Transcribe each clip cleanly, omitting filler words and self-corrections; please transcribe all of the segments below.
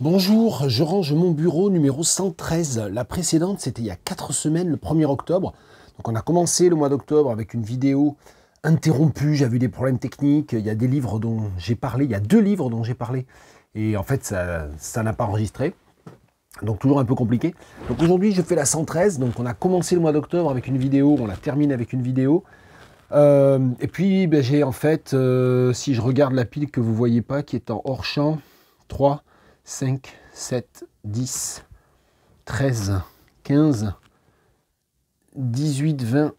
Bonjour, je range mon bureau numéro 113. La précédente, c'était il y a 4 semaines, le 1er octobre. Donc on a commencé le mois d'octobre avec une vidéo interrompue, j'avais eu des problèmes techniques, il y a des livres dont j'ai parlé, il y a 2 livres dont j'ai parlé, et en fait ça n'a pas enregistré, donc toujours un peu compliqué. Donc aujourd'hui je fais la 113, donc on a commencé le mois d'octobre avec une vidéo, on la termine avec une vidéo. Et puis ben, j'ai en fait, si je regarde la pile que vous ne voyez pas, qui est en hors champ, 3, 5, 7, 10, 13, 15, 18, 20,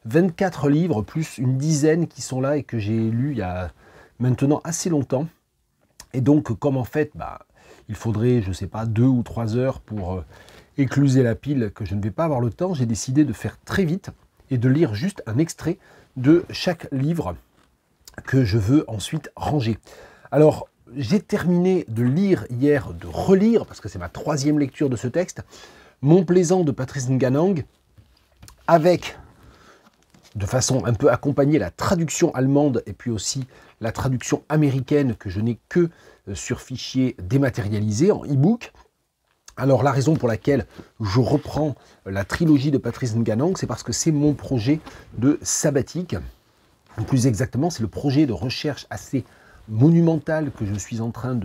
24 livres, plus une dizaine qui sont là et que j'ai lus il y a maintenant assez longtemps. Et donc, comme en fait, il faudrait, je ne sais pas, 2 ou 3 heures pour écluser la pile, que je ne vais pas avoir le temps, j'ai décidé de faire très vite et de lire juste un extrait de chaque livre que je veux ensuite ranger. Alors, j'ai terminé de lire hier, de relire, parce que c'est ma 3e lecture de ce texte, Mon Plaisant de Patrice Nganang, avec, de façon un peu accompagnée, la traduction allemande et puis aussi la traduction américaine que je n'ai que sur fichier dématérialisé en e-book. Alors la raison pour laquelle je reprends la trilogie de Patrice Nganang, c'est parce que c'est mon projet de sabbatique. Plus exactement, c'est le projet de recherche assez monumental que je suis en train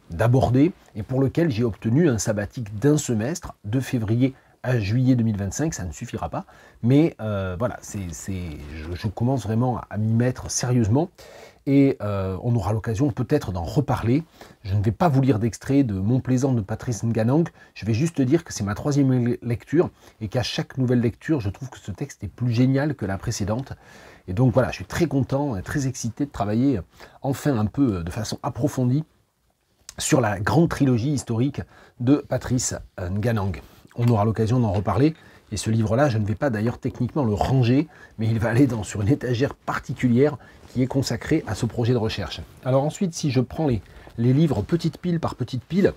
d'aborder et pour lequel j'ai obtenu un sabbatique d'1 semestre, de février à juillet 2025, ça ne suffira pas, mais voilà, je commence vraiment à m'y mettre sérieusement et on aura l'occasion peut-être d'en reparler. Je ne vais pas vous lire d'extrait de Mon Plaisant de Patrice Nganang, je vais juste dire que c'est ma 3e lecture et qu'à chaque nouvelle lecture, je trouve que ce texte est plus génial que la précédente. Et donc voilà, je suis très content et très excité de travailler enfin un peu de façon approfondie sur la grande trilogie historique de Patrice Nganang. On aura l'occasion d'en reparler. Et ce livre-là, je ne vais pas d'ailleurs techniquement le ranger, mais il va aller sur une étagère particulière qui est consacrée à ce projet de recherche. Alors ensuite, si je prends les livres petite pile par petite pile,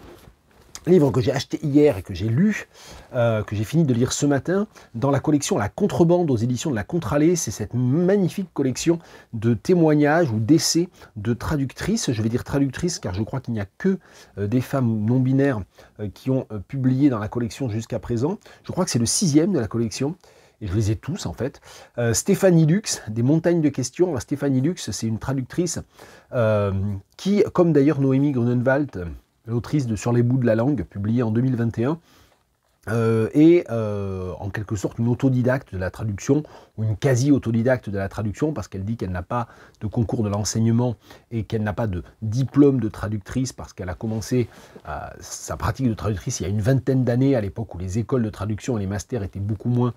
livre que j'ai acheté hier et que j'ai lu, que j'ai fini de lire ce matin, dans la collection La Contrebande aux éditions de la Contralée. C'est cette magnifique collection de témoignages ou d'essais de traductrices. Je vais dire traductrices car je crois qu'il n'y a que des femmes non binaires qui ont publié dans la collection jusqu'à présent. Je crois que c'est le 6e de la collection. Et je les ai tous en fait. Stéphanie Lux, des montagnes de questions. Alors, Stéphanie Lux, c'est une traductrice qui, comme d'ailleurs Noémie Grunewald, l'autrice de Sur les bouts de la langue, publiée en 2021, est en quelque sorte une autodidacte de la traduction, ou une quasi-autodidacte de la traduction, parce qu'elle dit qu'elle n'a pas de concours de l'enseignement et qu'elle n'a pas de diplôme de traductrice, parce qu'elle a commencé sa pratique de traductrice il y a une 20aine d'années, à l'époque où les écoles de traduction et les masters étaient beaucoup moins,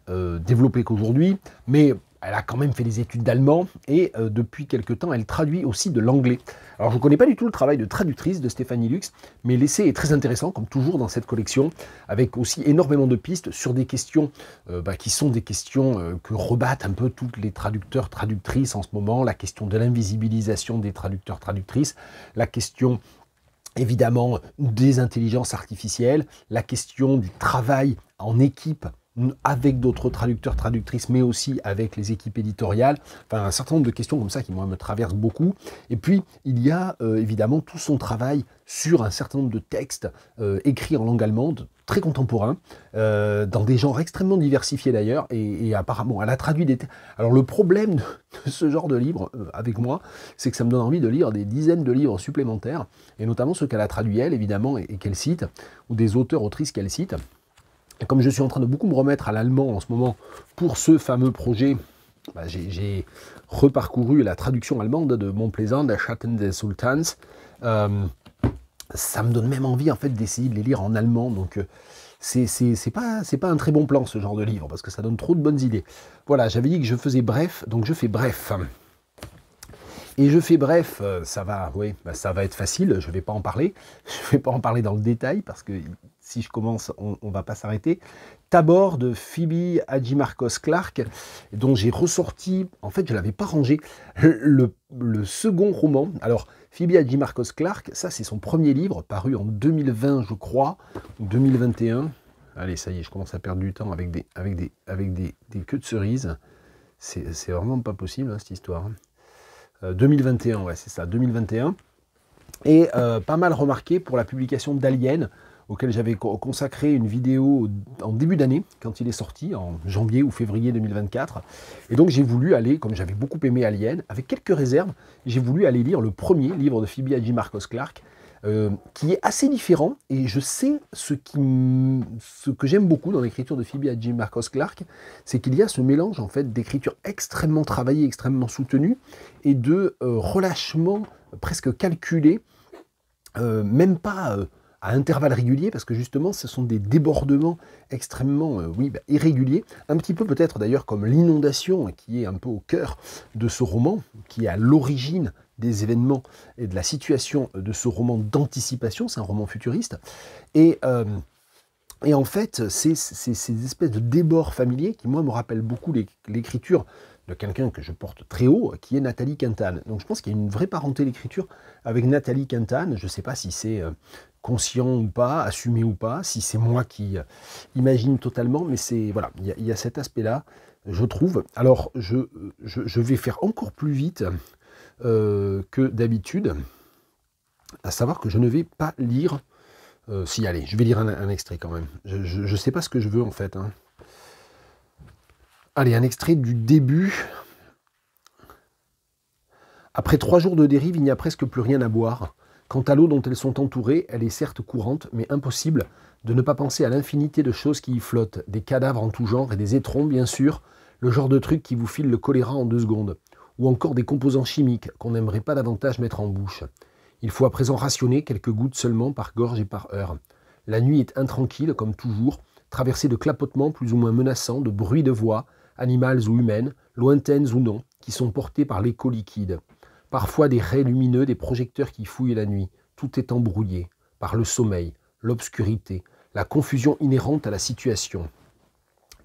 développés qu'aujourd'hui, mais elle a quand même fait des études d'allemand et depuis quelque temps, elle traduit aussi de l'anglais. Alors, je ne connais pas du tout le travail de traductrice de Stéphanie Lux, mais l'essai est très intéressant, comme toujours dans cette collection, avec aussi énormément de pistes sur des questions qui sont des questions que rebattent un peu tous les traducteurs, traductrices en ce moment, la question de l'invisibilisation des traducteurs, traductrices, la question évidemment des intelligences artificielles, la question du travail en équipe avec d'autres traducteurs, traductrices, mais aussi avec les équipes éditoriales. Enfin, un certain nombre de questions comme ça qui, moi, me traversent beaucoup. Et puis, il y a évidemment tout son travail sur un certain nombre de textes écrits en langue allemande, très contemporains, dans des genres extrêmement diversifiés d'ailleurs, et apparemment, elle a traduit des textes. Alors, le problème de ce genre de livre, avec moi, c'est que ça me donne envie de lire des dizaines de livres supplémentaires, et notamment ceux qu'elle a traduits elle, évidemment, et qu'elle cite, ou des auteurs, autrices qu'elle cite. Et comme je suis en train de beaucoup me remettre à l'allemand en ce moment pour ce fameux projet, j'ai reparcouru la traduction allemande de Mon Plaisant, Der Schatten des Sultans. Ça me donne même envie en fait d'essayer de les lire en allemand. Donc c'est pas un très bon plan ce genre de livre parce que ça donne trop de bonnes idées. Voilà, j'avais dit que je faisais bref, donc je fais bref. Et je fais bref, ça va être facile, je ne vais pas en parler. Je ne vais pas en parler dans le détail parce que si je commence, on ne va pas s'arrêter. Tabor de Phoebe Hadjimarkos Clarke, dont j'ai ressorti, en fait je ne l'avais pas rangé, le second roman. Alors Phoebe Hadjimarkos Clarke, ça c'est son premier livre, paru en 2020 je crois, ou 2021. Allez, ça y est, je commence à perdre du temps avec des queues de cerises. C'est vraiment pas possible hein, cette histoire. 2021, ouais c'est ça, 2021. Et pas mal remarqué pour la publication d'Alien, auquel j'avais consacré une vidéo en début d'année, quand il est sorti, en janvier ou février 2024. Et donc j'ai voulu aller, comme j'avais beaucoup aimé Alien, avec quelques réserves, j'ai voulu aller lire le premier livre de Phoebe Hadjimarkos Clarke, qui est assez différent. Et je sais ce que j'aime beaucoup dans l'écriture de Phoebe Hadjimarkos Clarke, c'est qu'il y a ce mélange en fait d'écriture extrêmement travaillée, extrêmement soutenue, et de relâchement presque calculé, même pas à intervalles réguliers, parce que justement ce sont des débordements extrêmement irréguliers, un petit peu peut-être d'ailleurs comme l'inondation qui est un peu au cœur de ce roman, qui est à l'origine des événements et de la situation de ce roman d'anticipation. C'est un roman futuriste, et en fait, c'est ces espèces de débords familiers qui, moi, me rappellent beaucoup l'écriture de quelqu'un que je porte très haut, qui est Nathalie Quintane. Donc je pense qu'il y a une vraie parenté d'écriture avec Nathalie Quintane. Je ne sais pas si c'est conscient ou pas, assumé ou pas, si c'est moi qui imagine totalement, mais c'est voilà, il y a cet aspect-là, je trouve. Alors, je vais faire encore plus vite que d'habitude, à savoir que je ne vais pas lire. Si, allez, je vais lire un extrait quand même. Je ne sais pas ce que je veux en fait. Hein. Allez, un extrait du début. Après 3 jours de dérive, il n'y a presque plus rien à boire. Quant à l'eau dont elles sont entourées, elle est certes courante, mais impossible de ne pas penser à l'infinité de choses qui y flottent. Des cadavres en tout genre et des étrons, bien sûr, le genre de truc qui vous file le choléra en 2 secondes. Ou encore des composants chimiques qu'on n'aimerait pas davantage mettre en bouche. Il faut à présent rationner quelques gouttes seulement par gorge et par heure. La nuit est intranquille, comme toujours, traversée de clapotements plus ou moins menaçants, de bruits de voix, animales ou humaines, lointaines ou non, qui sont portés par l'écho liquide. Parfois des raies lumineux, des projecteurs qui fouillent la nuit. Tout est embrouillé par le sommeil, l'obscurité, la confusion inhérente à la situation.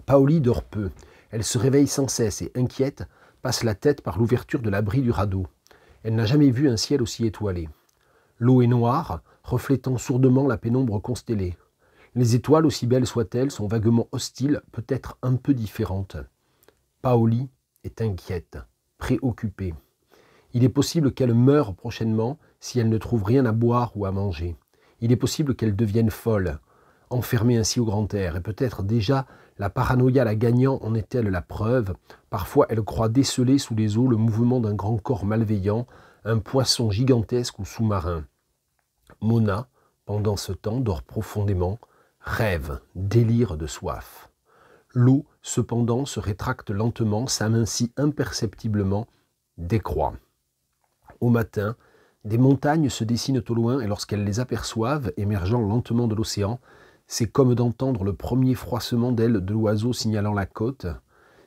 Paoli dort peu. Elle se réveille sans cesse et, inquiète, passe la tête par l'ouverture de l'abri du radeau. Elle n'a jamais vu un ciel aussi étoilé. L'eau est noire, reflétant sourdement la pénombre constellée. Les étoiles, aussi belles soient-elles, sont vaguement hostiles, peut-être un peu différentes. Paoli est inquiète, préoccupée. Il est possible qu'elle meure prochainement si elle ne trouve rien à boire ou à manger. Il est possible qu'elle devienne folle, enfermée ainsi au grand air, et peut-être déjà la paranoïa la gagnant en est-elle la preuve. Parfois elle croit déceler sous les eaux le mouvement d'un grand corps malveillant, un poisson gigantesque ou sous-marin. Mona, pendant ce temps, dort profondément, rêve, délire de soif. L'eau, cependant, se rétracte lentement, s'amincit imperceptiblement, décroît. Au matin, des montagnes se dessinent au loin et lorsqu'elles les aperçoivent, émergeant lentement de l'océan, c'est comme d'entendre le premier froissement d'ailes de l'oiseau signalant la côte.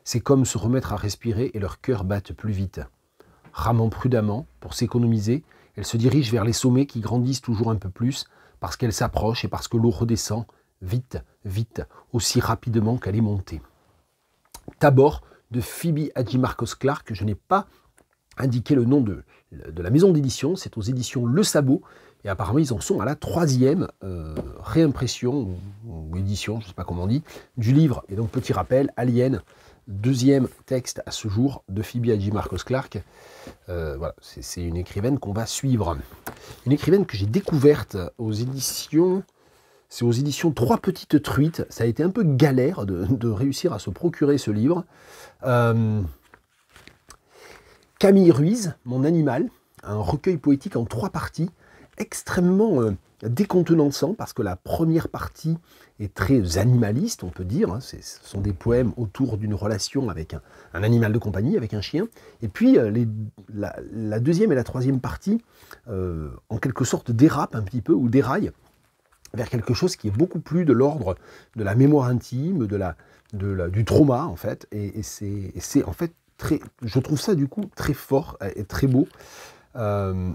C'est comme se remettre à respirer et leur cœur batte plus vite. Ramant prudemment, pour s'économiser, elle se dirige vers les sommets qui grandissent toujours un peu plus, parce qu'elle s'approche et parce que l'eau redescend, vite, vite, aussi rapidement qu'elle est montée. Tabor, de Phoebe Hadjimarkos Clarke, je n'ai pas indiqué le nom de la maison d'édition, c'est aux éditions Le Sabot, et apparemment ils en sont à la 3e réimpression, ou édition, je ne sais pas comment on dit, du livre. Et donc petit rappel, Alien, 2e texte à ce jour de Phoebe Hadjimarkos Clarke. Voilà, c'est une écrivaine qu'on va suivre. Une écrivaine que j'ai découverte aux éditions... C'est aux éditions 3 Petites Truites. Ça a été un peu galère de réussir à se procurer ce livre. Camille Ruiz, Mon animal, un recueil poétique en 3 parties, extrêmement décontenançant, parce que la première partie est très animaliste, on peut dire. Hein. Ce sont des poèmes autour d'une relation avec un animal de compagnie, avec un chien. Et puis la 2e et la 3e partie, en quelque sorte, dérapent un petit peu, ou déraillent, vers quelque chose qui est beaucoup plus de l'ordre de la mémoire intime, du trauma, en fait. Et c'est en fait très... Je trouve ça, du coup, très fort et très beau. Je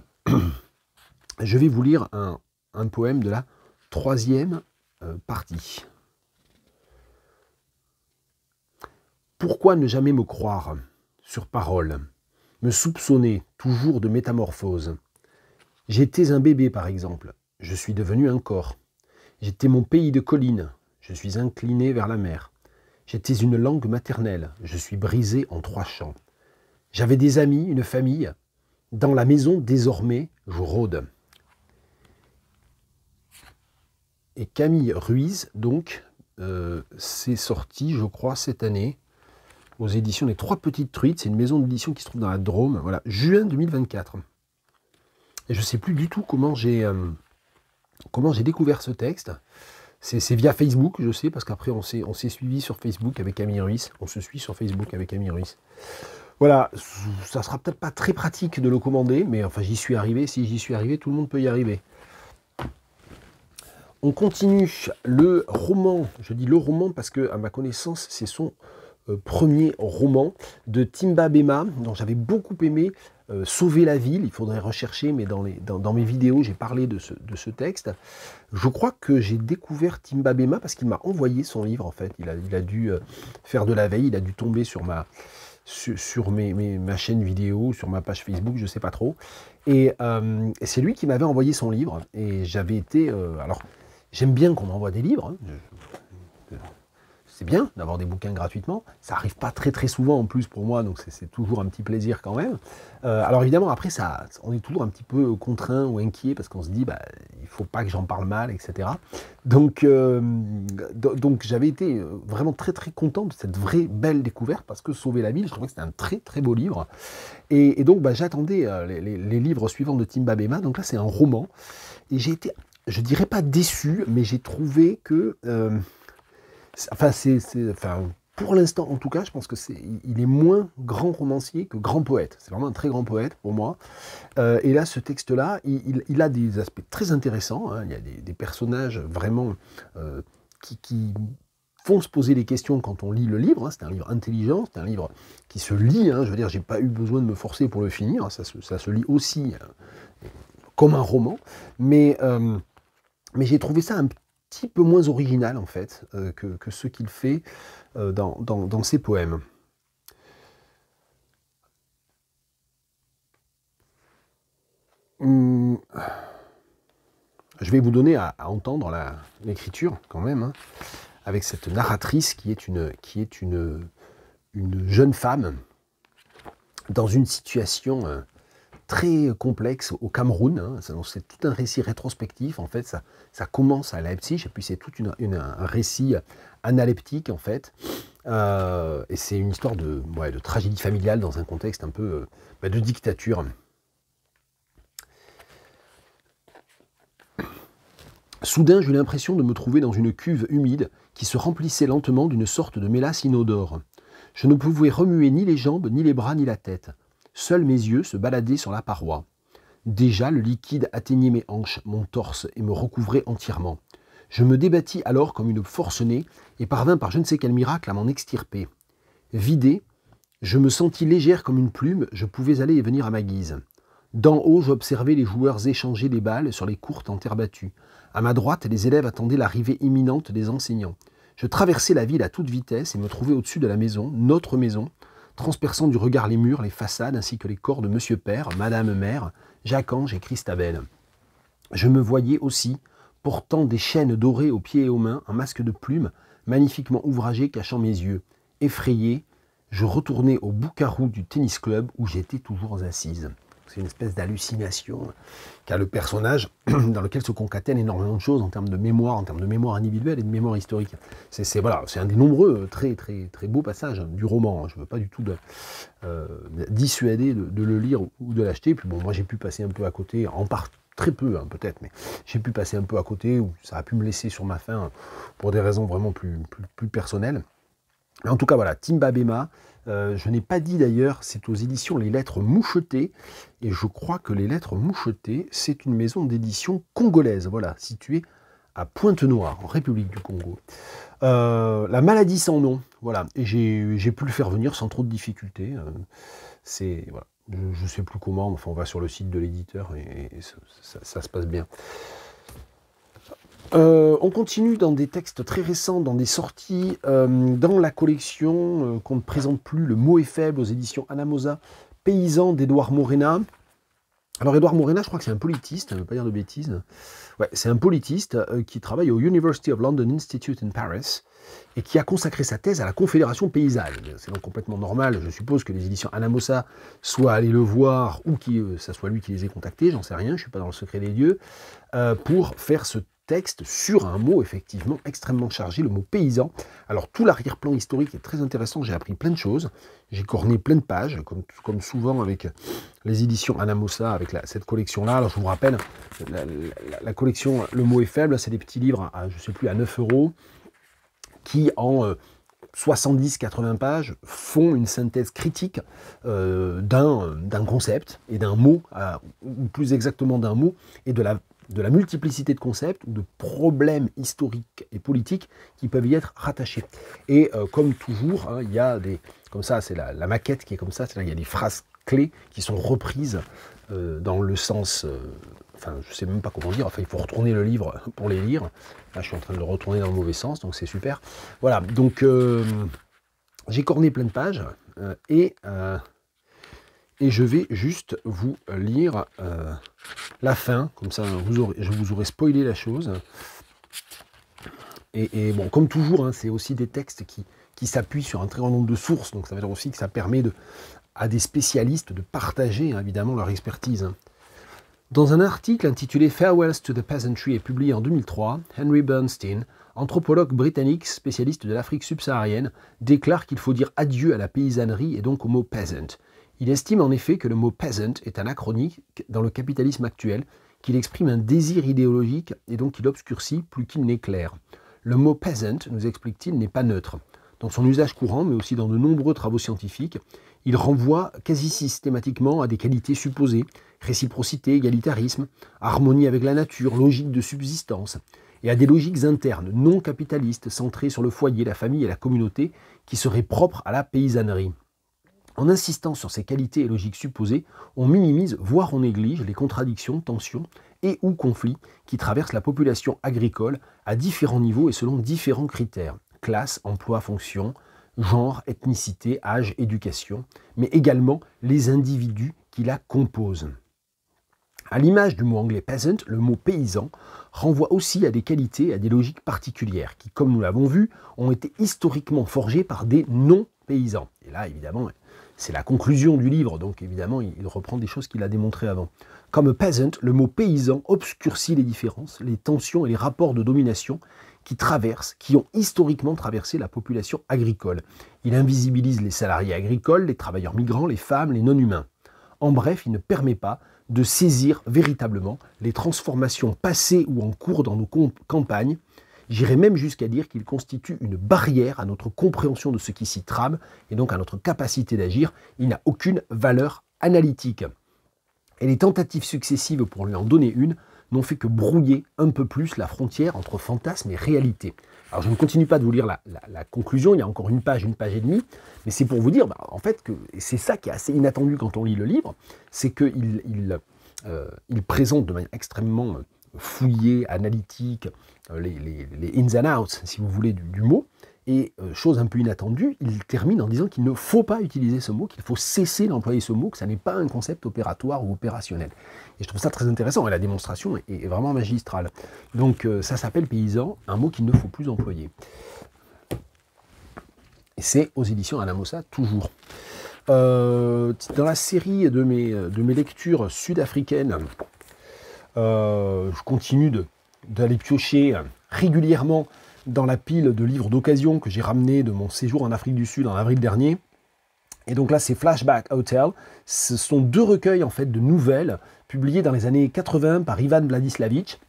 vais vous lire un poème de la 3e partie. Pourquoi ne jamais me croire sur parole, me soupçonner toujours de métamorphose? J'étais un bébé, par exemple, je suis devenu un corps. J'étais mon pays de collines, je suis incliné vers la mer. J'étais une langue maternelle, je suis brisé en 3 champs. J'avais des amis, une famille. Dans la maison, désormais, je rôde. et Camille Ruiz, donc, c'est sorti, je crois, cette année, aux éditions des Trois Petites Truites. C'est une maison d'édition qui se trouve dans la Drôme. Voilà, juin 2024. Et je ne sais plus du tout comment j'ai découvert ce texte. C'est via Facebook, je sais, parce qu'après on s'est suivi sur Facebook avec Camille Ruiz. On se suit sur Facebook avec Camille Ruiz. Voilà, ça sera peut-être pas très pratique de le commander, mais enfin j'y suis arrivé. Si j'y suis arrivé, tout le monde peut y arriver. On continue le roman. Je dis le roman parce que, à ma connaissance, c'est son premier roman de Timba Bema, dont j'avais beaucoup aimé Sauver la ville. Il faudrait rechercher, mais dans mes vidéos, j'ai parlé de ce texte. Je crois que j'ai découvert Timba Bema parce qu'il m'a envoyé son livre, en fait. Il a dû faire de la veille, il a dû tomber sur ma chaîne vidéo, sur ma page Facebook, je ne sais pas trop. Et c'est lui qui m'avait envoyé son livre. Et j'avais été... alors, j'aime bien qu'on m'envoie des livres. Hein. C'est bien d'avoir des bouquins gratuitement. Ça n'arrive pas très très souvent en plus pour moi, donc c'est toujours un petit plaisir quand même. Alors évidemment, après, on est toujours un petit peu contraint ou inquiet parce qu'on se dit, bah, il ne faut pas que j'en parle mal, etc. Donc j'avais été vraiment très très content de cette vraie belle découverte parce que Sauver la ville, je trouvais que c'était un très très beau livre. Et donc bah, j'attendais les livres suivants de Timba Bema. Donc là, c'est un roman. Et j'ai été, je dirais pas déçu, mais j'ai trouvé que... pour l'instant, en tout cas, je pense que il est moins grand romancier que grand poète. C'est vraiment un très grand poète pour moi. Et là, ce texte-là, il a des aspects très intéressants. Hein. Il y a des personnages vraiment qui font se poser des questions quand on lit le livre. Hein. C'est un livre intelligent, c'est un livre qui se lit. Hein. Je veux dire, j'ai pas eu besoin de me forcer pour le finir. Ça se lit aussi comme un roman. Mais j'ai trouvé ça un petit peu moins original en fait que ce qu'il fait dans ses poèmes. Je vais vous donner à entendre l'écriture quand même, hein, avec cette narratrice qui est une jeune femme dans une situation très complexe au Cameroun. Hein. C'est tout un récit rétrospectif. En fait, ça commence à Leipzig et puis c'est tout un récit analeptique en fait. Et c'est une histoire de tragédie familiale dans un contexte un peu de dictature. Soudain, j'eus l'impression de me trouver dans une cuve humide qui se remplissait lentement d'une sorte de mélasse inodore. Je ne pouvais remuer ni les jambes, ni les bras, ni la tête. Seuls mes yeux se baladaient sur la paroi. Déjà, le liquide atteignait mes hanches, mon torse, et me recouvrait entièrement. Je me débattis alors comme une forcenée, et parvins par je ne sais quel miracle à m'en extirper. Vidé, je me sentis légère comme une plume, je pouvais aller et venir à ma guise. D'en haut, j'observais les joueurs échanger des balles sur les courtes en terre battue. À ma droite, les élèves attendaient l'arrivée imminente des enseignants. Je traversais la ville à toute vitesse et me trouvais au-dessus de la maison, notre maison, transperçant du regard les murs, les façades, ainsi que les corps de Monsieur Père, Madame Mère, Jacques-Ange et Christabel. Je me voyais aussi, portant des chaînes dorées aux pieds et aux mains, un masque de plumes, magnifiquement ouvragé cachant mes yeux. Effrayé, je retournai au boucarou du tennis club où j'étais toujours assise. C'est une espèce d'hallucination qu'a le personnage dans lequel se concatènent énormément de choses en termes de mémoire individuelle et de mémoire historique. C'est un des nombreux très, très, très beaux passages du roman. Je ne veux pas du tout dissuader de le lire ou de l'acheter. Puis bon, moi j'ai pu passer un peu à côté, en part très peu hein, peut-être, mais j'ai pu passer un peu à côté où ça a pu me laisser sur ma faim pour des raisons vraiment plus personnelles. Mais en tout cas, voilà, Timba Bema. Je n'ai pas dit d'ailleurs, c'est aux éditions Les Lettres Mouchetées, et je crois que Les Lettres Mouchetées, c'est une maison d'édition congolaise, voilà, située à Pointe-Noire, en République du Congo. La maladie sans nom, voilà, et j'ai pu le faire venir sans trop de difficultés. Voilà, je ne sais plus comment, enfin on va sur le site de l'éditeur et ça se passe bien. On continue dans des textes très récents, dans des sorties, dans la collection qu'on ne présente plus, Le mot est faible, aux éditions Anamosa, Paysan d'Édouard Morena. Alors Édouard Morena, je crois que c'est un politiste, je ne veux pas dire de bêtises. Ouais, c'est un politiste qui travaille au University of London Institute in Paris et qui a consacré sa thèse à la Confédération paysanne. C'est donc complètement normal, je suppose que les éditions Anamosa soient allées le voir ou que ça soit lui qui les ait contactés, j'en sais rien, je ne suis pas dans le secret des dieux, pour faire ce texte sur un mot effectivement extrêmement chargé, le mot paysan. Alors tout l'arrière-plan historique est très intéressant, j'ai appris plein de choses, j'ai corné plein de pages, comme souvent avec les éditions Anamosa, avec cette collection-là. Alors je vous rappelle, la collection Le mot est faible, c'est des petits livres à, je sais plus, à 9 €, qui en 70-80 pages font une synthèse critique d'un concept et d'un mot, ou plus exactement d'un mot, et de la multiplicité de concepts ou de problèmes historiques et politiques qui peuvent y être rattachés. Et comme toujours, hein, il y a des... Comme ça, c'est la maquette qui est comme ça, c'est-à-dire il y a des phrases clés qui sont reprises dans le sens... enfin, je ne sais même pas comment dire, enfin, il faut retourner le livre pour les lire. Là, je suis en train de le retourner dans le mauvais sens, donc c'est super. Voilà, donc j'ai corné plein de pages et je vais juste vous lire la fin, comme ça je vous aurai spoilé la chose. Et bon, comme toujours, hein, c'est aussi des textes qui s'appuient sur un très grand nombre de sources, donc ça veut dire aussi que ça permet à des spécialistes de partager, hein, évidemment, leur expertise. Dans un article intitulé Farewells to the Peasantry et publié en 2003, Henry Bernstein, anthropologue britannique spécialiste de l'Afrique subsaharienne, déclare qu'il faut dire adieu à la paysannerie et donc au mot peasant. Il estime en effet que le mot peasant est anachronique dans le capitalisme actuel, qu'il exprime un désir idéologique et donc qu'il obscurcit plus qu'il n'éclaire. Le mot peasant, nous explique-t-il, n'est pas neutre. Dans son usage courant, mais aussi dans de nombreux travaux scientifiques, il renvoie quasi systématiquement à des qualités supposées, réciprocité, égalitarisme, harmonie avec la nature, logique de subsistance, et à des logiques internes, non capitalistes, centrées sur le foyer, la famille et la communauté, qui seraient propres à la paysannerie. En insistant sur ces qualités et logiques supposées, on minimise, voire on néglige, les contradictions, tensions et ou conflits qui traversent la population agricole à différents niveaux et selon différents critères. Classe, emploi, fonction, genre, ethnicité, âge, éducation, mais également les individus qui la composent. À l'image du mot anglais peasant, le mot paysan renvoie aussi à des qualités, à des logiques particulières qui, comme nous l'avons vu, ont été historiquement forgées par des non-paysans. Et là, évidemment, c'est la conclusion du livre, donc évidemment, il reprend des choses qu'il a démontrées avant. Comme peasant, le mot paysan obscurcit les différences, les tensions et les rapports de domination qui ont historiquement traversé la population agricole. Il invisibilise les salariés agricoles, les travailleurs migrants, les femmes, les non-humains. En bref, il ne permet pas de saisir véritablement les transformations passées ou en cours dans nos campagnes. J'irais même jusqu'à dire qu'il constitue une barrière à notre compréhension de ce qui s'y trame et donc à notre capacité d'agir. Il n'a aucune valeur analytique. Et les tentatives successives pour lui en donner une n'ont fait que brouiller un peu plus la frontière entre fantasme et réalité. Alors je ne continue pas de vous lire la conclusion, il y a encore une page et demie, mais c'est pour vous dire, en fait, que c'est ça qui est assez inattendu quand on lit le livre, c'est qu'il présente de manière extrêmement fouillée, analytique, les ins and outs, si vous voulez, du mot, et chose un peu inattendue, il termine en disant qu'il ne faut pas utiliser ce mot, qu'il faut cesser d'employer ce mot, que ça n'est pas un concept opératoire ou opérationnel. Et je trouve ça très intéressant, et la démonstration est vraiment magistrale. Donc ça s'appelle paysan, un mot qu'il ne faut plus employer. Et c'est aux éditions Anamosa, toujours. Dans la série de mes lectures sud-africaines, je continue d'aller piocher régulièrement dans la pile de livres d'occasion que j'ai ramené de mon séjour en Afrique du Sud en avril dernier. Et donc là, c'est Flashback Hotel. Ce sont 2 recueils en fait de nouvelles publiées dans les années 80 par Ivan Vladislavich.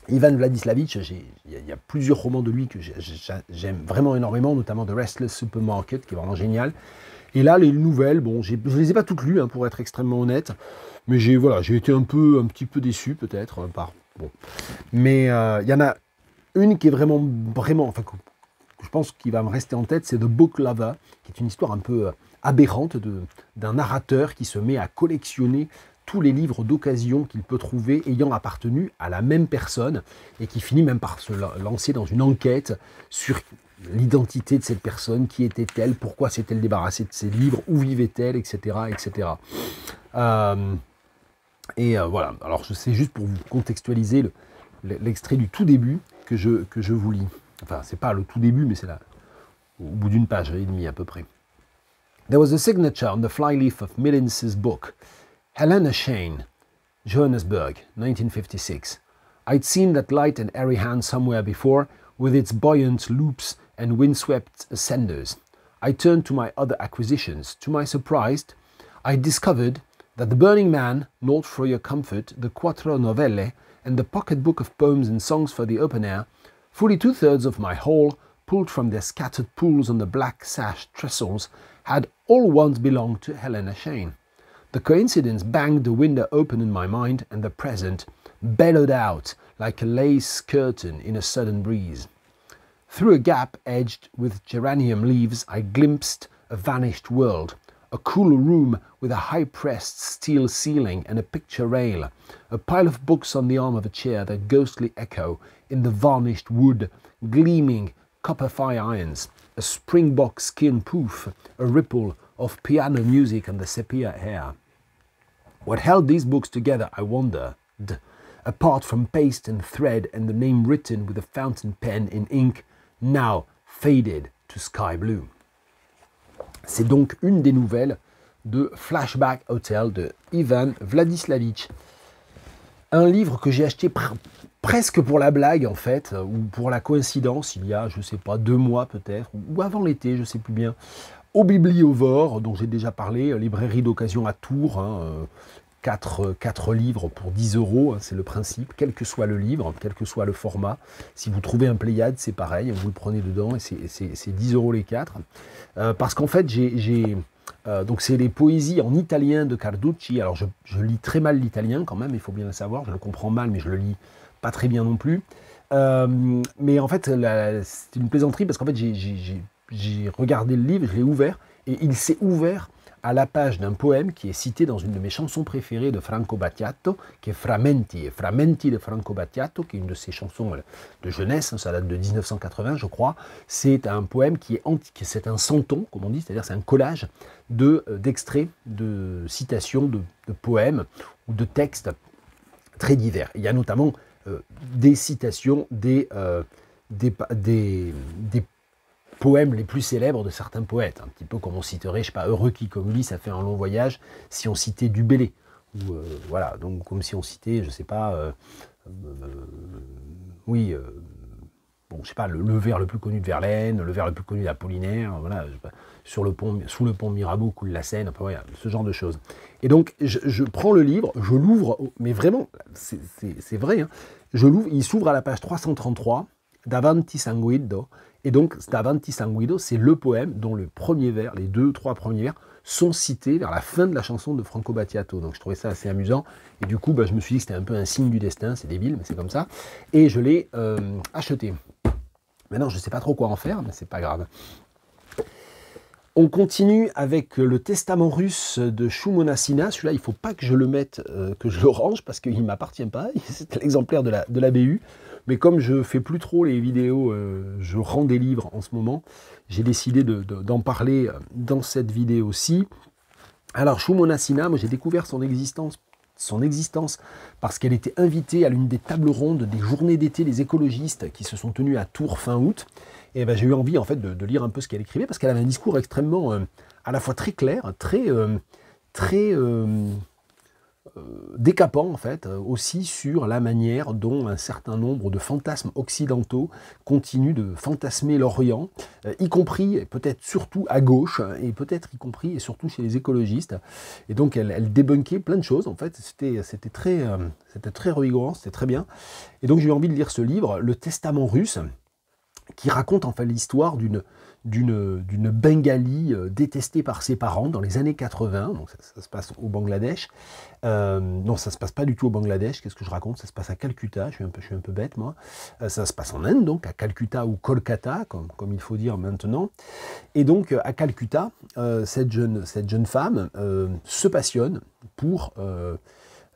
Ivan Vladislavich, il y a plusieurs romans de lui que j'aime vraiment énormément, notamment The Restless Supermarket, qui est vraiment génial. Et là, les nouvelles, bon, je ne les ai pas toutes lues, hein, pour être extrêmement honnête, mais j'ai été un petit peu déçu peut-être par. Bon. Mais il y en a une qui est vraiment, enfin, que je pense qu'il va me rester en tête, c'est The Book Lover, qui est une histoire un peu aberrante d'un narrateur qui se met à collectionner tous les livres d'occasion qu'il peut trouver ayant appartenu à la même personne et qui finit même par se lancer dans une enquête sur l'identité de cette personne, qui était-elle, pourquoi s'est-elle débarrassée de ses livres, où vivait-elle, etc. etc. Voilà, alors c'est juste pour vous contextualiser l'extrait du tout début que je vous lis. Enfin, c'est pas le tout début, mais c'est là, au bout d'une page et demie à peu près. There was a signature on the flyleaf of Millin's book. Helena Shane, Johannesburg, 1956. I'd seen that light and airy hand somewhere before, with its buoyant loops and windswept ascenders. I turned to my other acquisitions. To my surprise, I discovered that The Burning Man, Naught for Your Comfort, the Quattro Novelle, and the Pocket Book of Poems and Songs for the Open Air, fully 2/3 of my haul, pulled from their scattered pools on the black sash trestles, had all once belonged to Helena Shane. The coincidence banged the window open in my mind, and the present bellowed out like a lace curtain in a sudden breeze. Through a gap edged with geranium leaves, I glimpsed a vanished world, a cool room with a high-pressed steel ceiling and a picture rail, a pile of books on the arm of a chair that ghostly echo in the varnished wood, gleaming copper fire irons, a springbok skin poof, a ripple of piano music on the sepia hair. What held these books together, I wondered, apart from paste and thread and the name written with a fountain pen in ink, now faded to sky blue. C'est donc une des nouvelles de Flashback Hotel de Ivan Vladislavich. Un livre que j'ai acheté presque pour la blague en fait, ou pour la coïncidence, il y a, je sais pas, 2 mois peut-être, ou avant l'été, je sais plus bien, au Bibliovore, dont j'ai déjà parlé, librairie d'occasion à Tours, 4 livres pour 10 €, c'est le principe, quel que soit le livre, quel que soit le format. Si vous trouvez un Pléiade, c'est pareil, vous le prenez dedans et c'est 10 € les 4. Parce qu'en fait, donc c'est les poésies en italien de Carducci. Alors je lis très mal l'italien quand même, il faut bien le savoir, je le comprends mal, mais je le lis pas très bien non plus. Mais en fait, c'est une plaisanterie parce qu'en fait, j'ai regardé le livre, je l'ai ouvert, et il s'est ouvert à la page d'un poème qui est cité dans une de mes chansons préférées de Franco Battiato, qui est Frammenti, et Frammenti de Franco Battiato, qui est une de ses chansons de jeunesse, ça date de 1980 je crois. C'est un poème c'est un santon, comme on dit, c'est-à-dire c'est un collage d'extraits, de citations, de poèmes ou de textes très divers. Il y a notamment des citations des poèmes les plus célèbres de certains poètes, un petit peu comme on citerait, je sais pas, Heureux qui comme lui, ça fait un long voyage, si on citait Du Bellay, ou voilà, donc comme si on citait, je sais pas, bon, je sais pas, le vers le plus connu de Verlaine, le vers le plus connu d'Apollinaire, voilà, sous le pont Mirabeau coule la Seine, enfin, voilà, ce genre de choses. Et donc, je prends le livre, je l'ouvre, mais vraiment, c'est vrai, hein, je l'ouvre, il s'ouvre à la page 333, Davanti Sanguido, et donc Davanti Sanguido, c'est le poème dont le premier vers, les 2-3 premiers vers, sont cités vers la fin de la chanson de Franco Battiato. Donc je trouvais ça assez amusant, et du coup je me suis dit que c'était un peu un signe du destin, c'est débile, mais c'est comme ça, et je l'ai acheté. Maintenant je ne sais pas trop quoi en faire, mais c'est pas grave. On continue avec le Testament russe de Shumonasina. Celui-là, il ne faut pas que je le mette, que je le range, parce qu'il ne m'appartient pas. C'est l'exemplaire de la BU. Mais comme je ne fais plus trop les vidéos, je rends des livres en ce moment, j'ai décidé d'en parler dans cette vidéo-ci. Alors, Shumonasina, moi j'ai découvert son existence parce qu'elle était invitée à l'une des tables rondes des journées d'été des écologistes qui se sont tenues à Tours fin août. Et ben, j'ai eu envie en fait de lire un peu ce qu'elle écrivait, parce qu'elle avait un discours extrêmement, à la fois très clair, très décapant en fait, aussi sur la manière dont un certain nombre de fantasmes occidentaux continuent de fantasmer l'Orient, y compris, peut-être surtout à gauche, et peut-être y compris et surtout chez les écologistes. Et donc elle débunkait plein de choses, en fait, c'était très revigorant, c'était très bien. Et donc j'ai eu envie de lire ce livre, Le Testament russe, qui raconte en fait l'histoire d'une Bengali détestée par ses parents dans les années 80, donc ça se passe au Bangladesh. Non, ça se passe pas du tout au Bangladesh, qu'est-ce que je raconte? Ça se passe à Calcutta, je suis un peu bête moi. Ça se passe en Inde, donc à Calcutta ou Kolkata, comme il faut dire maintenant. Et donc à Calcutta, cette jeune femme se passionne pour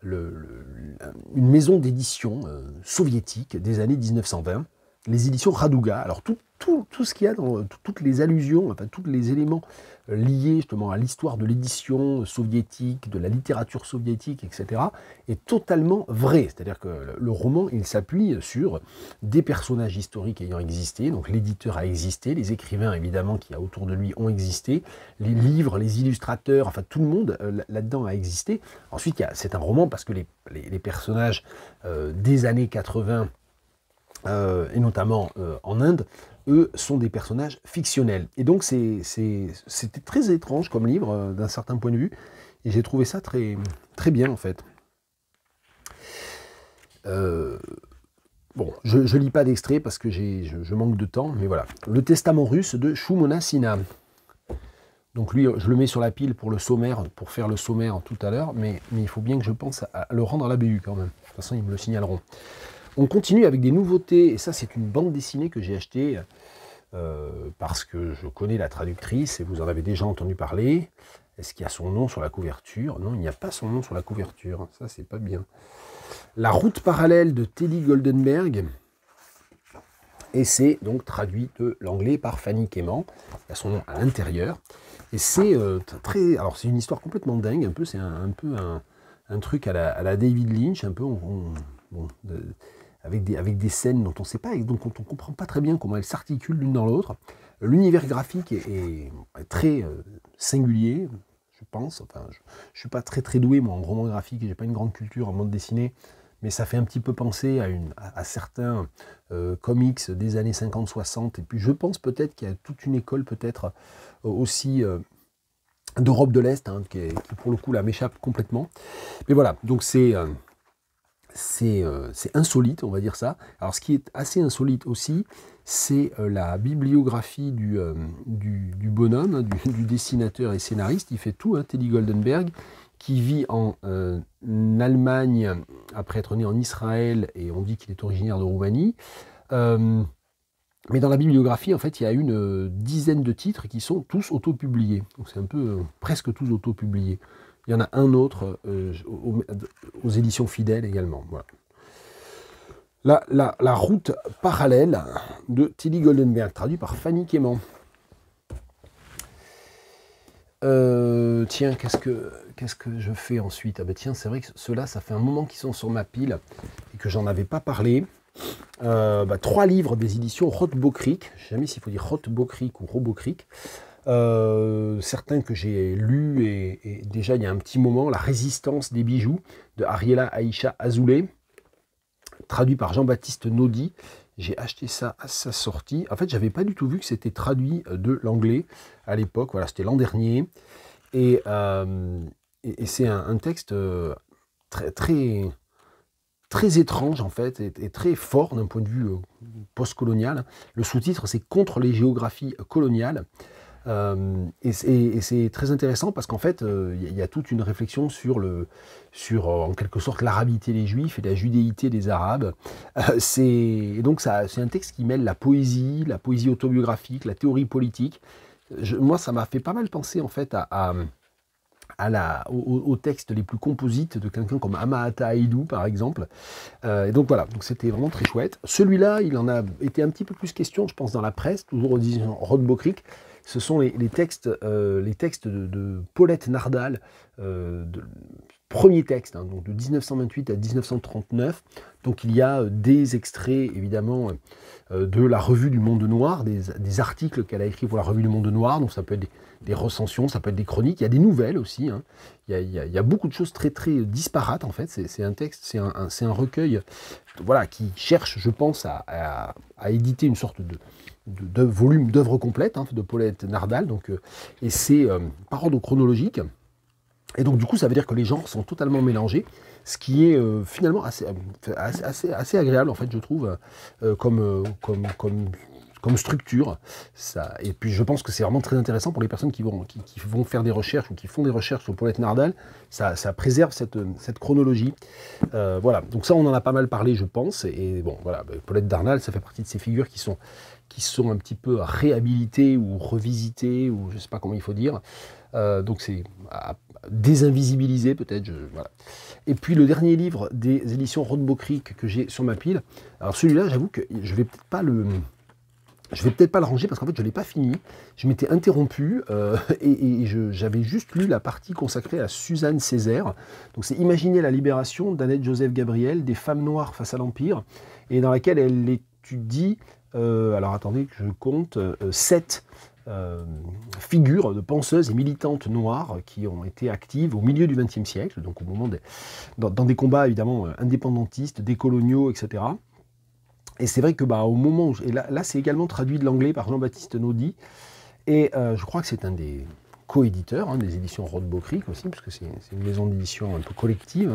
une maison d'édition soviétique des années 1920, les éditions Raduga. Alors tout ce qu'il y a dans toutes les allusions, enfin tous les éléments liés justement à l'histoire de l'édition soviétique, de la littérature soviétique, etc., est totalement vrai. C'est-à-dire que le roman, il s'appuie sur des personnages historiques ayant existé, donc l'éditeur a existé, les écrivains évidemment qui y a autour de lui ont existé, les livres, les illustrateurs, enfin tout le monde là-dedans a existé. Ensuite, c'est un roman parce que les personnages des années 80, et notamment en Inde, eux sont des personnages fictionnels. Et donc c'était très étrange comme livre d'un certain point de vue, et j'ai trouvé ça très, très bien en fait. Bon, je lis pas d'extrait parce que je manque de temps, mais voilà. Le Testament russe de Shumona Sina. Donc lui, je le mets sur la pile pour le sommaire, pour faire le sommaire tout à l'heure, mais il faut bien que je pense à le rendre à la BU quand même. De toute façon, ils me le signaleront. On continue avec des nouveautés, et ça c'est une bande dessinée que j'ai achetée parce que je connais la traductrice et vous en avez déjà entendu parler. Est-ce qu'il y a son nom sur la couverture? Non, il n'y a pas son nom sur la couverture, ça c'est pas bien. La route parallèle de Teddy Goldenberg, et c'est donc traduit de l'anglais par Fanny Quément, il y a son nom à l'intérieur, et c'est très... Alors c'est une histoire complètement dingue, un peu, c'est un peu un truc à la David Lynch, un peu... Bon, avec des scènes dont on ne sait pas, et donc on ne comprend pas très bien comment elles s'articulent l'une dans l'autre. L'univers graphique est très singulier, je pense. Enfin, je ne suis pas très doué, moi, en roman graphique, et je n'ai pas une grande culture en bande dessinée, mais ça fait un petit peu penser à certains comics des années 50-60, et puis je pense peut-être qu'il y a toute une école, peut-être aussi... d'Europe de l'Est, hein, qui pour le coup là m'échappe complètement. Mais voilà, donc c'est insolite, on va dire ça. Alors ce qui est assez insolite aussi, c'est la bibliographie du bonhomme, hein, du dessinateur et scénariste. Il fait tout, hein, Teddy Goldenberg, qui vit en Allemagne après être né en Israël, et on dit qu'il est originaire de Roumanie. Mais dans la bibliographie, en fait, il y a une dizaine de titres qui sont tous autopubliés. Donc c'est un peu presque tous autopubliés. Il y en a un autre aux éditions fidèles également. Voilà. La route parallèle de Teddy Goldenberg, traduit par Fanny Quément. Tiens, qu'est-ce que je fais ensuite? Ah ben tiens, c'est vrai que ceux-là, ça fait un moment qu'ils sont sur ma pile et que j'en avais pas parlé. 3 livres des éditions Rothbo-Crick. Je ne sais jamais s'il faut dire Rothbo-Crick ou Robo-Crick. Certains que j'ai lus et déjà il y a un petit moment, La résistance des bijoux de Ariela Aïcha Azoulay, traduit par Jean-Baptiste Naudy. J'ai acheté ça à sa sortie. En fait, j'avais pas du tout vu que c'était traduit de l'anglais à l'époque. Voilà, c'était l'an dernier. Et c'est un texte très étrange en fait, et très fort d'un point de vue post-colonial. Le sous-titre, c'est Contre les géographies coloniales. Et c'est très intéressant parce qu'en fait, il y a toute une réflexion sur en quelque sorte l'arabité des Juifs et la judéité des Arabes. Et donc c'est un texte qui mêle la poésie autobiographique, la théorie politique. Moi, ça m'a fait pas mal penser en fait aux textes les plus composites de quelqu'un comme Amahata Aïdou par exemple. Et donc voilà, donc c'était vraiment très chouette. Celui-là, il en a été un petit peu plus question, je pense, dans la presse, toujours aux éditions Rothbo-Crick. Ce sont les textes de Paulette Nardal, premier texte, hein, donc de 1928 à 1939. Donc il y a des extraits, évidemment, de la Revue du Monde Noir, des articles qu'elle a écrits pour la Revue du Monde Noir. Donc ça peut être des recensions, ça peut être des chroniques. Il y a des nouvelles aussi. Hein. Il y a beaucoup de choses très disparates, en fait. C'est un texte, c'est un recueil, voilà, qui cherche, je pense, à éditer une sorte de volume d'œuvres complètes, hein, de Paulette Nardal, donc, et c'est par ordre chronologique, et donc du coup ça veut dire que les genres sont totalement mélangés, ce qui est finalement assez agréable en fait, je trouve, comme comme structure. Et puis je pense que c'est vraiment très intéressant pour les personnes qui vont faire des recherches ou qui font des recherches sur Paulette Nardal. Ça préserve cette chronologie. Voilà, donc ça on en a pas mal parlé je pense. Et bon voilà, Paulette Nardal, ça fait partie de ces figures qui sont un petit peu réhabilitées ou revisitées, ou je ne sais pas comment il faut dire. Donc c'est désinvisibilisé peut-être. Voilà. Et puis le dernier livre des éditions Rothbau Crick que j'ai sur ma pile. Alors celui-là, j'avoue que je vais peut-être pas le ranger parce qu'en fait je ne l'ai pas fini. Je m'étais interrompu et j'avais juste lu la partie consacrée à Suzanne Césaire. Donc c'est Imaginer la libération d'Annette Joseph Gabriel, des femmes noires face à l'Empire, et dans laquelle elle étudie, alors attendez que je compte, 7 figures de penseuses et militantes noires qui ont été actives au milieu du XXe siècle, donc au moment dans des combats évidemment indépendantistes, décoloniaux, etc. Et c'est vrai que au moment où... Et là c'est également traduit de l'anglais par Jean-Baptiste Naudy, et je crois que c'est un des co-éditeurs des éditions Rothbau Crick aussi, puisque c'est une maison d'édition un peu collective.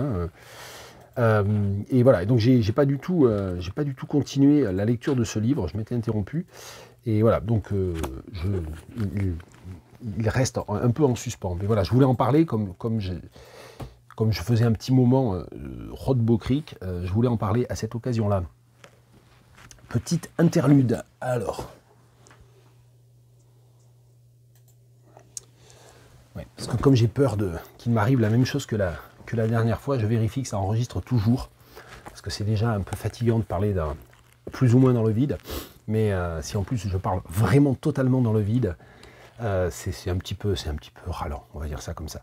Et voilà, donc j'ai pas du tout continué la lecture de ce livre, je m'étais interrompu. Et voilà, donc il reste un peu en suspens. Mais voilà, je voulais en parler comme je faisais un petit moment Rothbau Crick, je voulais en parler à cette occasion-là. Petite interlude, alors. Ouais, parce que comme j'ai peur qu'il m'arrive la même chose que la dernière fois, je vérifie que ça enregistre toujours. Parce que c'est déjà un peu fatigant de parler plus ou moins dans le vide. Mais si en plus je parle vraiment totalement dans le vide, c'est un petit peu ralent, on va dire ça comme ça.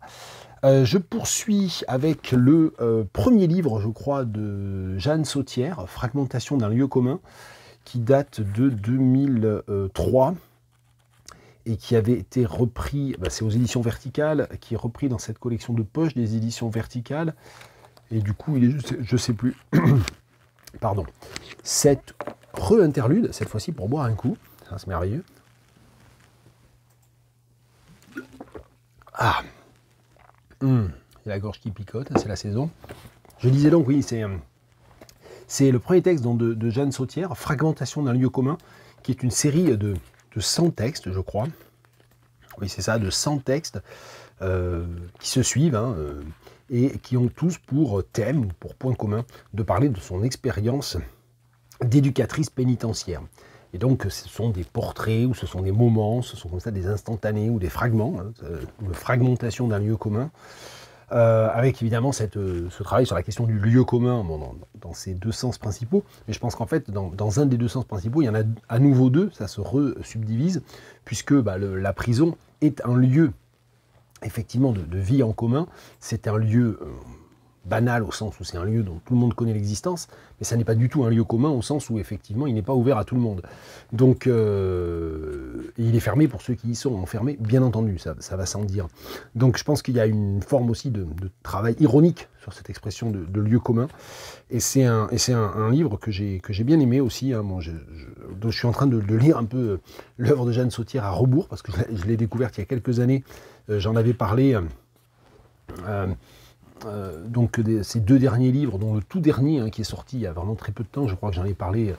Je poursuis avec le premier livre, je crois, de Jeanne Sautière, Fragmentation d'un lieu commun, qui date de 2003 et qui avait été repris, c'est aux éditions Verticales, qui est repris dans cette collection de poches des éditions Verticales. Et du coup, il est, je sais plus, pardon, cette re-interlude, cette fois-ci pour boire un coup, ça c'est merveilleux. Ah, il y a la gorge qui picote, c'est la saison. Je disais donc, oui, c'est le premier texte de Jeanne Sautière, Fragmentation d'un lieu commun, qui est une série de 100 textes, je crois. Oui, c'est ça, de 100 textes qui se suivent, et qui ont tous pour thème, pour point commun, de parler de son expérience d'éducatrice pénitentiaire. Et donc, ce sont des portraits, ou ce sont des moments, ce sont comme ça des instantanés, ou des fragments, de fragmentation d'un lieu commun, avec évidemment ce travail sur la question du lieu commun dans ces deux sens principaux. Mais je pense qu'en fait, dans un des deux sens principaux, il y en a à nouveau deux, ça se re-subdivise, puisque la prison est un lieu, effectivement, de vie en commun. C'est un lieu banal au sens où c'est un lieu dont tout le monde connaît l'existence, mais ça n'est pas du tout un lieu commun au sens où effectivement il n'est pas ouvert à tout le monde. Donc il est fermé pour ceux qui y sont enfermés, bien entendu, ça va sans dire. Donc je pense qu'il y a une forme aussi de travail ironique sur cette expression de lieu commun, et c'est un livre que j'ai bien aimé aussi. Donc je suis en train de lire un peu l'œuvre de Jeanne Sautière à rebours, parce que je l'ai découverte il y a quelques années, j'en avais parlé. Donc ces deux derniers livres, dont le tout dernier qui est sorti il y a vraiment très peu de temps, je crois que j'en ai parlé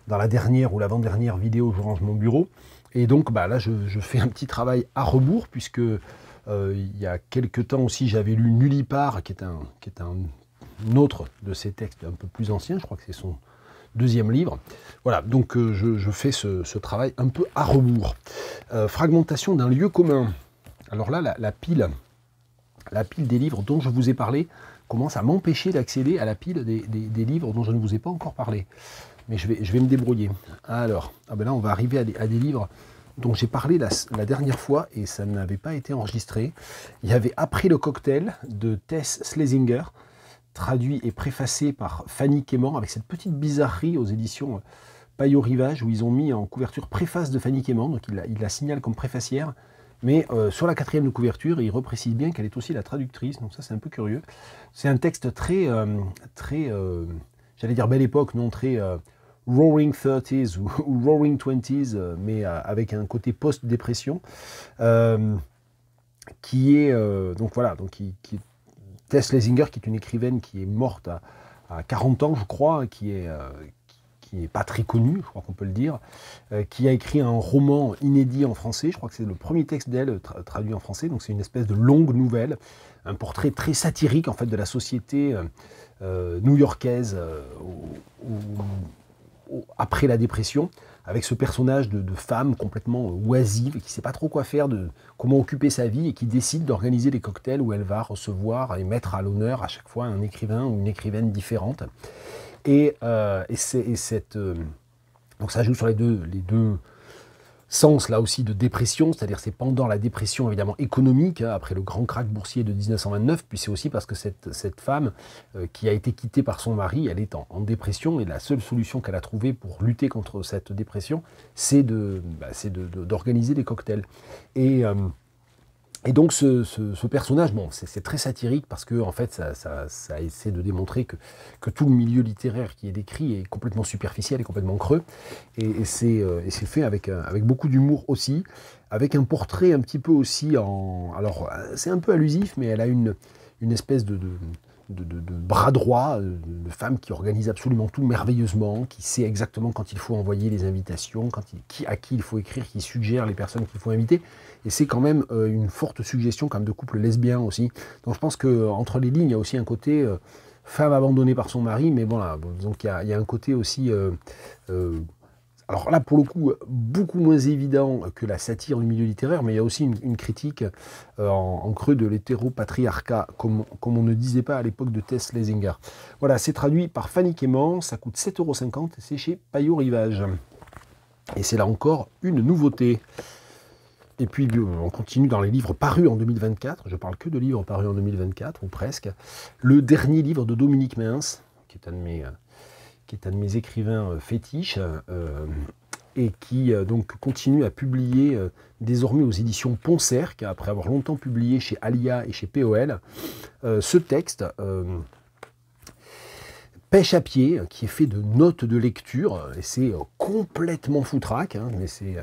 dans la dernière ou l'avant-dernière vidéo où je range mon bureau. Et donc là je fais un petit travail à rebours, puisque il y a quelques temps aussi j'avais lu Nullipare, qui est un autre de ses textes un peu plus anciens, je crois que c'est son deuxième livre. Voilà, donc je fais ce travail un peu à rebours. Fragmentation d'un lieu commun. Alors là, la pile des livres dont je vous ai parlé commence à m'empêcher d'accéder à la pile des livres dont je ne vous ai pas encore parlé. Mais je vais me débrouiller. Alors, là on va arriver à des livres dont j'ai parlé la dernière fois et ça n'avait pas été enregistré. Il y avait Après le cocktail de Tess Schlesinger, traduit et préfacé par Fanny Quément, avec cette petite bizarrerie aux éditions Payot Rivage, où ils ont mis en couverture préface de Fanny Quément, donc il la signale comme préfacière. Mais sur la 4e de couverture, il reprécise bien qu'elle est aussi la traductrice, donc ça c'est un peu curieux. C'est un texte très j'allais dire belle époque, non, très Roaring 30s ou Roaring 20s, mais avec un côté post-dépression, qui est, donc voilà, Tess Schlesinger, qui est une écrivaine qui est morte à 40 ans, je crois, qui qui n'est pas très connue, je crois qu'on peut le dire, qui a écrit un roman inédit en français. Je crois que c'est le premier texte d'elle traduit en français, donc c'est une espèce de longue nouvelle, un portrait très satirique en fait de la société new-yorkaise après la dépression, avec ce personnage de femme complètement oisive, qui ne sait pas trop quoi faire, comment occuper sa vie, et qui décide d'organiser des cocktails où elle va recevoir et mettre à l'honneur à chaque fois un écrivain ou une écrivaine différente. Donc ça joue sur les deux sens là aussi de dépression, c'est-à-dire c'est pendant la dépression évidemment économique, hein, après le grand krach boursier de 1929, puis c'est aussi parce que cette femme qui a été quittée par son mari, elle est en dépression, et la seule solution qu'elle a trouvée pour lutter contre cette dépression, c'est d'organiser des cocktails. Et donc ce personnage, bon, c'est très satirique parce que en fait, ça essaie de démontrer que tout le milieu littéraire qui est décrit est complètement superficiel et complètement creux. Et c'est fait avec beaucoup d'humour aussi, avec un portrait un petit peu aussi alors, c'est un peu allusif, mais elle a une espèce de bras droit, de femme qui organise absolument tout merveilleusement, qui sait exactement quand il faut envoyer les invitations, à qui il faut écrire, qui suggère les personnes qu'il faut inviter. Et c'est quand même une forte suggestion quand même de couple lesbien aussi. Donc je pense qu'entre les lignes, il y a aussi un côté femme abandonnée par son mari, mais bon, là, donc il y a un côté aussi... alors là, pour le coup, beaucoup moins évident que la satire du milieu littéraire, mais il y a aussi une critique en creux de l'hétéropatriarcat, comme on ne disait pas à l'époque de Tess Schlesinger. Voilà, c'est traduit par Fanny Quément, ça coûte 7,50 €, c'est chez Payot Rivage. Et c'est là encore une nouveauté. Et puis, on continue dans les livres parus en 2024, je parle que de livres parus en 2024, ou presque. Le dernier livre de Dominique Mens, qui est un de mes écrivains fétiches, et qui donc continue à publier désormais aux éditions Poncerc, après avoir longtemps publié chez Alia et chez POL, ce texte, Pêche à pied, qui est fait de notes de lecture, et c'est complètement foutraque, hein, mais c'est...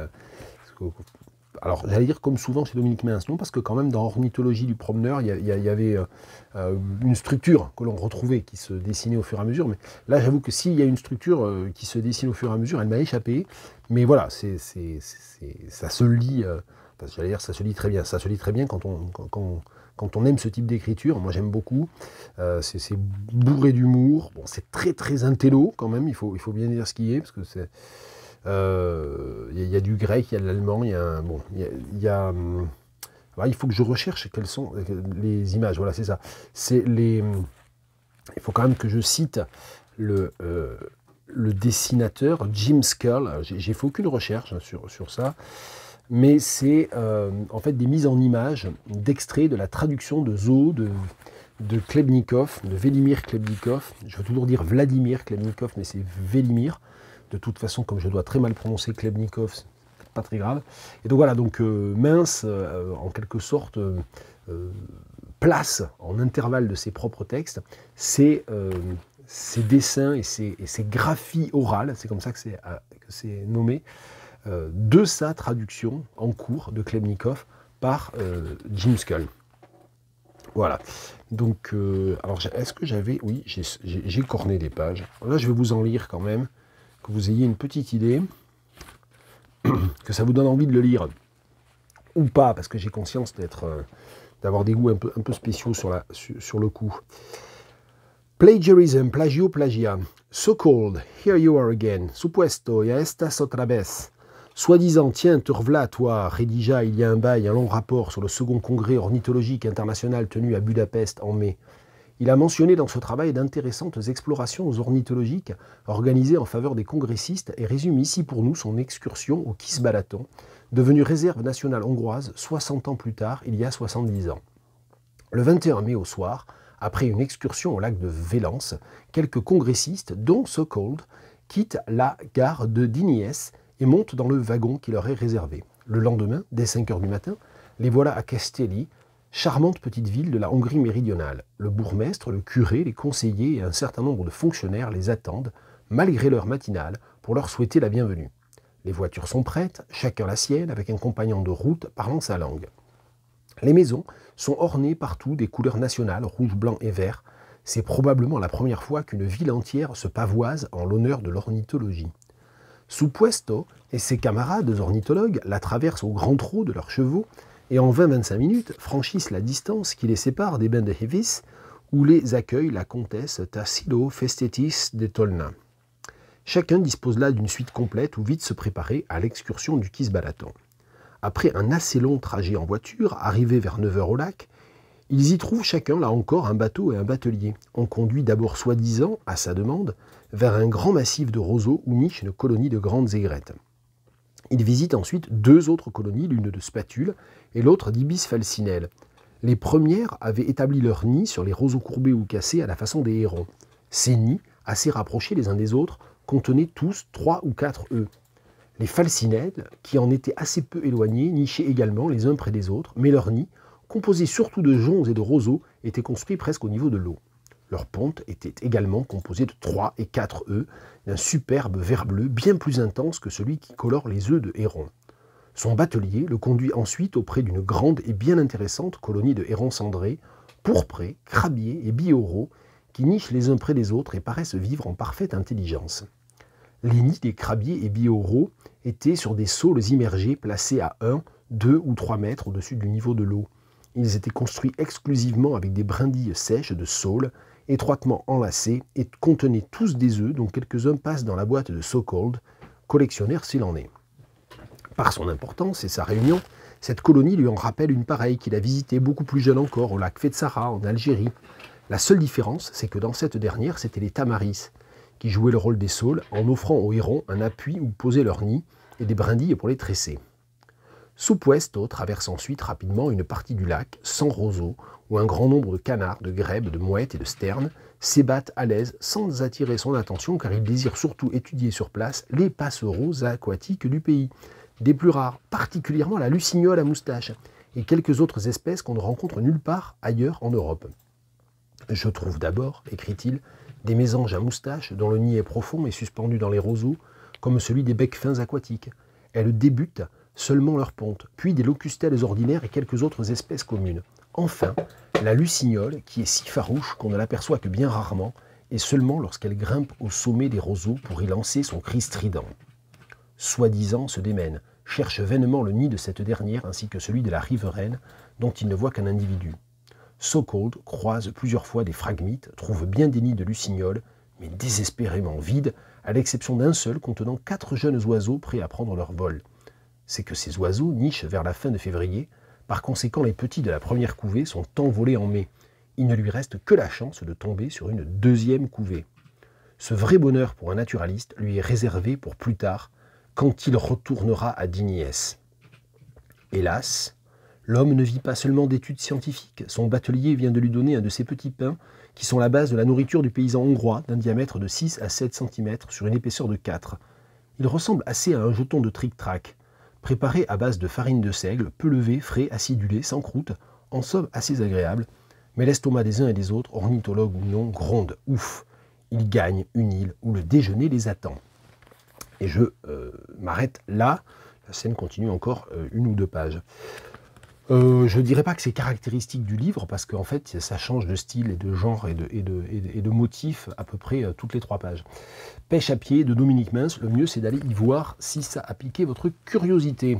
alors, j'allais dire comme souvent chez Dominique Mens, non, parce que quand même dans Ornithologie du promeneur, il y avait une structure que l'on retrouvait, qui se dessinait au fur et à mesure. Mais là, j'avoue que s'il y a une structure qui se dessine au fur et à mesure, elle m'a échappé. Mais voilà, ça se lit, j'allais dire ça se lit très bien. Ça se lit très bien quand on aime ce type d'écriture. Moi, j'aime beaucoup. C'est bourré d'humour. Bon, c'est très, très intello quand même, il faut bien dire ce qui est, parce que c'est... Il y a du grec, il y a de l'allemand, il faut que je recherche quelles sont les images, voilà, c'est ça. Il faut quand même que je cite le dessinateur Jim Skull. J'ai fait aucune recherche sur ça, mais c'est en fait des mises en images d'extraits de la traduction de Zoo de Klebnikov, de Velimir Klebnikov. Je veux toujours dire Vladimir Klebnikov, mais c'est Velimir. De toute façon, comme je dois très mal prononcer Klebnikov, c'est pas très grave. Et donc voilà, Mens, en quelque sorte, place en intervalle de ses propres textes ses dessins et ses graphies orales, c'est comme ça que c'est nommé, de sa traduction en cours de Klebnikov par Jim Skull. Voilà. Donc, alors, est-ce que j'avais... Oui, j'ai corné les pages. Là, je vais vous en lire quand même, que vous ayez une petite idée, que ça vous donne envie de le lire, ou pas, parce que j'ai conscience d'avoir des goûts un peu spéciaux sur le coup. Plagiarism, plagio, plagia. So called, here you are again. Supuesto, ya estas otra vez. Soi-disant, tiens, te revoilà, toi, rédigea il y a un bail un long rapport sur le second congrès ornithologique international tenu à Budapest en mai. Il a mentionné dans ce travail d'intéressantes explorations ornithologiques organisées en faveur des congressistes et résume ici pour nous son excursion au Kis-Balaton, devenue réserve nationale hongroise 60 ans plus tard, il y a 70 ans. Le 21 mai au soir, après une excursion au lac de Vélance, quelques congressistes, dont So-Called, quittent la gare de Dinies et montent dans le wagon qui leur est réservé. Le lendemain, dès 5 h du matin, les voilà à Castelli, charmante petite ville de la Hongrie méridionale. Le bourgmestre, le curé, les conseillers et un certain nombre de fonctionnaires les attendent, malgré l'heure matinale, pour leur souhaiter la bienvenue. Les voitures sont prêtes, chacun la sienne, avec un compagnon de route parlant sa langue. Les maisons sont ornées partout des couleurs nationales, rouge, blanc et vert. C'est probablement la première fois qu'une ville entière se pavoise en l'honneur de l'ornithologie. Supuesto et ses camarades ornithologues la traversent au grand trot de leurs chevaux et en 20-25 minutes franchissent la distance qui les sépare des bains de Hevis où les accueille la comtesse Tassilo Festetis de Tolna. Chacun dispose là d'une suite complète ou vite se préparer à l'excursion du Kisbalaton. Après un assez long trajet en voiture, arrivé vers 9 h au lac, ils y trouvent chacun, là encore, un bateau et un batelier. On conduit d'abord soi-disant, à sa demande, vers un grand massif de roseaux où niche une colonie de grandes aigrettes. Ils visitent ensuite 2 autres colonies, l'une de spatules et l'autre d'ibis falcinelle. Les premières avaient établi leur nid sur les roseaux courbés ou cassés à la façon des hérons. Ces nids, assez rapprochés les uns des autres, contenaient tous 3 ou 4 œufs. Les falcinelles, qui en étaient assez peu éloignés, nichaient également les uns près des autres, mais leurs nids, composés surtout de joncs et de roseaux, étaient construits presque au niveau de l'eau. Leur ponte était également composée de 3 et 4 œufs, d'un superbe vert bleu bien plus intense que celui qui colore les œufs de héron. Son batelier le conduit ensuite auprès d'une grande et bien intéressante colonie de hérons cendrés, pourprés, crabiers et bioraux, qui nichent les uns près des autres et paraissent vivre en parfaite intelligence. Les nids des crabiers et bioraux étaient sur des saules immergés placés à 1, 2 ou 3 mètres au-dessus du niveau de l'eau. Ils étaient construits exclusivement avec des brindilles sèches de saules, étroitement enlacées et contenaient tous des œufs dont quelques-uns passent dans la boîte de So-Called, collectionneur s'il en est. Par son importance et sa réunion, cette colonie lui en rappelle une pareille qu'il a visitée beaucoup plus jeune encore au lac Fetsara en Algérie. La seule différence, c'est que dans cette dernière, c'étaient les tamaris, qui jouaient le rôle des saules en offrant aux hérons un appui où poser leur nid et des brindilles pour les tresser. Supuesto traverse ensuite rapidement une partie du lac, sans roseaux, où un grand nombre de canards, de grèbes, de mouettes et de sternes s'ébattent à l'aise sans attirer son attention car il désire surtout étudier sur place les passereaux aquatiques du pays, des plus rares, particulièrement la lucignole à moustache, et quelques autres espèces qu'on ne rencontre nulle part ailleurs en Europe. Je trouve d'abord, écrit-il, des mésanges à moustache dont le nid est profond et suspendu dans les roseaux, comme celui des becs-fins aquatiques. Elles débutent seulement leur ponte, puis des locustelles ordinaires et quelques autres espèces communes. Enfin, la lucignole, qui est si farouche qu'on ne l'aperçoit que bien rarement, et seulement lorsqu'elle grimpe au sommet des roseaux pour y lancer son cri strident. Soi-disant se démène, cherche vainement le nid de cette dernière ainsi que celui de la riveraine, dont il ne voit qu'un individu. So-Called croise plusieurs fois des phragmites, trouve bien des nids de lucignoles, mais désespérément vides, à l'exception d'un seul contenant 4 jeunes oiseaux prêts à prendre leur vol. C'est que ces oiseaux nichent vers la fin de février, par conséquent les petits de la première couvée sont envolés en mai. Il ne lui reste que la chance de tomber sur une deuxième couvée. Ce vrai bonheur pour un naturaliste lui est réservé pour plus tard, quand il retournera à Dignies. Hélas, l'homme ne vit pas seulement d'études scientifiques, son batelier vient de lui donner un de ces petits pains qui sont la base de la nourriture du paysan hongrois d'un diamètre de 6 à 7 cm sur une épaisseur de 4. Il ressemble assez à un jeton de tric-trac, préparé à base de farine de seigle, peu levé, frais, acidulé, sans croûte, en somme assez agréable, mais l'estomac des uns et des autres, ornithologues ou non, gronde, ouf, ils gagnent une île où le déjeuner les attend. Et je m'arrête là, la scène continue encore 1 ou 2 pages. Je ne dirais pas que c'est caractéristique du livre, parce qu'en fait, ça change de style et de genre et de motif à peu près toutes les 3 pages. Pêche à pied de Dominique Mince, le mieux c'est d'aller y voir si ça a piqué votre curiosité.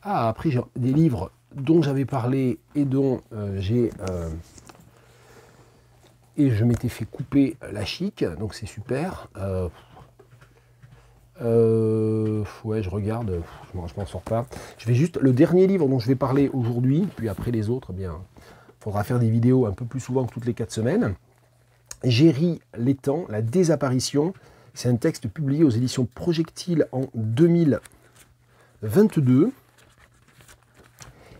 Ah, après j'ai des livres dont j'avais parlé et dont et je m'étais fait couper la chic, donc c'est super. Ouais, je regarde, je m'en sors pas. Je vais juste, le dernier livre dont je vais parler aujourd'hui, puis après les autres, eh bien, faudra faire des vidéos un peu plus souvent que toutes les 4 semaines. Géry l'étang, la désapparition. C'est un texte publié aux éditions Projectile en 2022.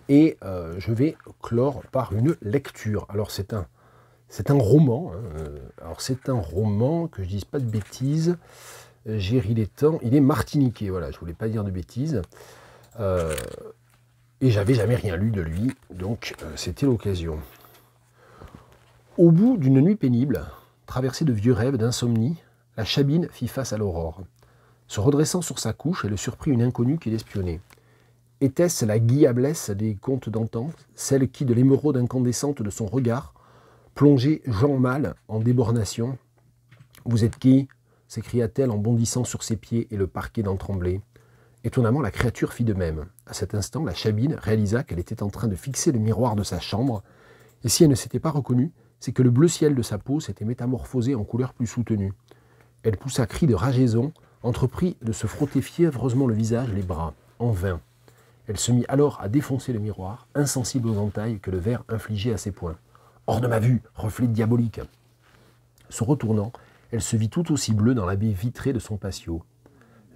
Et je vais clore par une lecture. Alors c'est un roman. Hein. Alors c'est un roman, que je dise pas de bêtises. Géry l'étang, il est martiniquais. Voilà, je voulais pas dire de bêtises. Et j'avais jamais rien lu de lui, donc c'était l'occasion. Au bout d'une nuit pénible, traversée de vieux rêves, d'insomnie, la Chabine fit face à l'aurore. Se redressant sur sa couche, elle surprit une inconnue qui l'espionnait. Était-ce la guillablesse des contes d'antan, celle qui, de l'émeraude incandescente de son regard, plongé Jean Mal en débordation. « Vous êtes qui ?» s'écria-t-elle en bondissant sur ses pieds et le parquet d'en trembler. Étonnamment, la créature fit de même. À cet instant, la chabine réalisa qu'elle était en train de fixer le miroir de sa chambre, et si elle ne s'était pas reconnue, c'est que le bleu ciel de sa peau s'était métamorphosé en couleur plus soutenue. Elle poussa cri de rageaison, entreprit de se frotter fiévreusement le visage, les bras, en vain. Elle se mit alors à défoncer le miroir, insensible aux entailles que le verre infligeait à ses poings. « Hors de ma vue, reflet diabolique !» Se retournant, elle se vit tout aussi bleue dans la baie vitrée de son patio.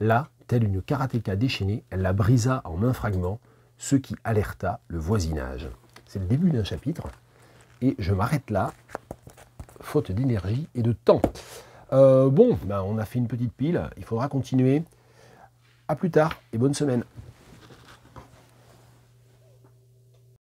Là, telle une karatéka déchaînée, elle la brisa en un fragment, ce qui alerta le voisinage. C'est le début d'un chapitre, et je m'arrête là, faute d'énergie et de temps. On a fait une petite pile, il faudra continuer. À plus tard et bonne semaine.